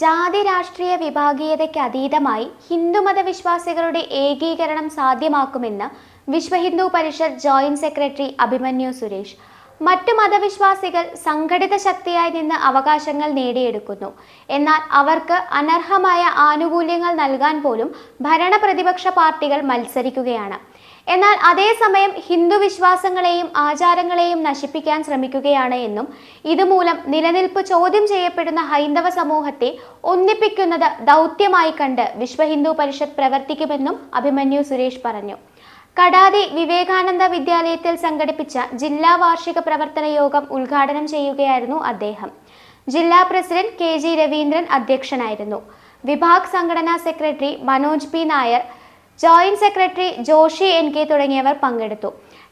ജാതി രാഷ്ട്രീയ വിഭാഗീയതയ്ക്ക് അതീതമായി ഹിന്ദുമത വിശ്വാസികളുടെ ഏകീകരണം സാധ്യമാക്കുമെന്ന് വിശ്വ ഹിന്ദു പരിഷത്ത് ജോയിന്റ് സെക്രട്ടറി അഭിമന്യു സുരേഷ്. മറ്റു മതവിശ്വാസികൾ സംഘടിത ശക്തിയായി നിന്ന് അവകാശങ്ങൾ നേടിയെടുക്കുന്നു. എന്നാൽ അവർക്ക് അനർഹമായ ആനുകൂല്യങ്ങൾ നൽകാൻ പോലും ഭരണ പ്രതിപക്ഷ പാർട്ടികൾ മത്സരിക്കുകയാണ്. എന്നാൽ അതേസമയം ഹിന്ദു വിശ്വാസങ്ങളെയും ആചാരങ്ങളെയും നശിപ്പിക്കാൻ ശ്രമിക്കുകയാണ് എന്നും ഇതുമൂലം നിലനിൽപ്പ് ചോദ്യം ചെയ്യപ്പെടുന്ന ഹൈന്ദവ സമൂഹത്തെ ഒന്നിപ്പിക്കുന്നത് ദൗത്യമായി കണ്ട് വിശ്വ ഹിന്ദു പരിഷത്ത് പ്രവർത്തിക്കുമെന്നും അഭിമന്യു സുരേഷ് പറഞ്ഞു. കടാതി വിവേകാനന്ദ വിദ്യാലയത്തിൽ സംഘടിപ്പിച്ച ജില്ലാ വാർഷിക പ്രവർത്തന യോഗം ഉദ്ഘാടനം ചെയ്യുകയായിരുന്നു അദ്ദേഹം. ജില്ലാ പ്രസിഡന്റ് KG രവീന്ദ്രൻ അധ്യക്ഷനായിരുന്നു. വിഭാഗ് സംഘടനാ secretary Manoj P Nair, joint secretary Joshi NK തുടങ്ങിയവർ പങ്കെടുത്തു.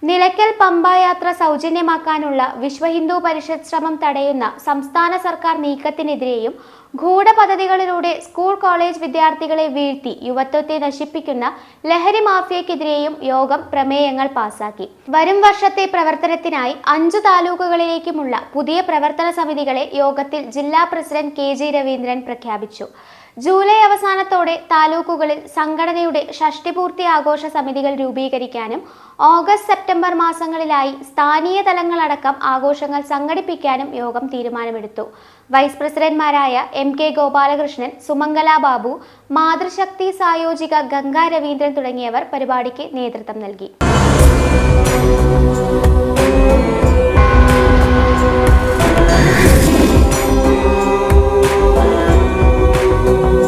നിലയ്ക്കൽ പമ്പ യാത്ര സൗജന്യമാക്കാനുള്ള വിശ്വ ഹിന്ദു പരിഷത്ത് ശ്രമം തടയുന്ന സംസ്ഥാന സർക്കാർ നീക്കത്തിനെതിരെയും ഗൂഢപദ്ധതികളിലൂടെ സ്കൂൾ കോളേജ് വിദ്യാർത്ഥികളെ വീഴ്ത്തി യുവത്വത്തെ നശിപ്പിക്കുന്ന ലഹരി മാഫിയക്കെതിരെയും യോഗം പ്രമേയങ്ങൾ പാസാക്കി. വരും വർഷത്തെ പ്രവർത്തനത്തിനായി 5 താലൂക്കുകളിലേക്കുമുള്ള പുതിയ പ്രവർത്തന സമിതികളെ യോഗത്തിൽ ജില്ലാ പ്രസിഡന്റ് KG രവീന്ദ്രൻ പ്രഖ്യാപിച്ചു. ജൂലൈ അവസാനത്തോടെ താലൂക്കുകളിൽ സംഘടനയുടെ ഷഷ്ടിപൂർത്തി ആഘോഷ സമിതികൾ രൂപീകരിക്കാനും ഓഗസ്റ്റ് സെപ്റ്റംബർ മാസങ്ങളിലായി സ്ഥാനീയ തലങ്ങളടക്കം ആഘോഷങ്ങൾ സംഘടിപ്പിക്കാനും യോഗം തീരുമാനമെടുത്തു. വൈസ് പ്രസിഡന്റ്മാരായ MK ഗോപാലകൃഷ്ണൻ, സുമംഗല ബാബു, മാതൃശക്തി സായോജിക ഗംഗാ രവീന്ദ്രൻ തുടങ്ങിയവർ പരിപാടിക്ക് നേതൃത്വം നൽകി.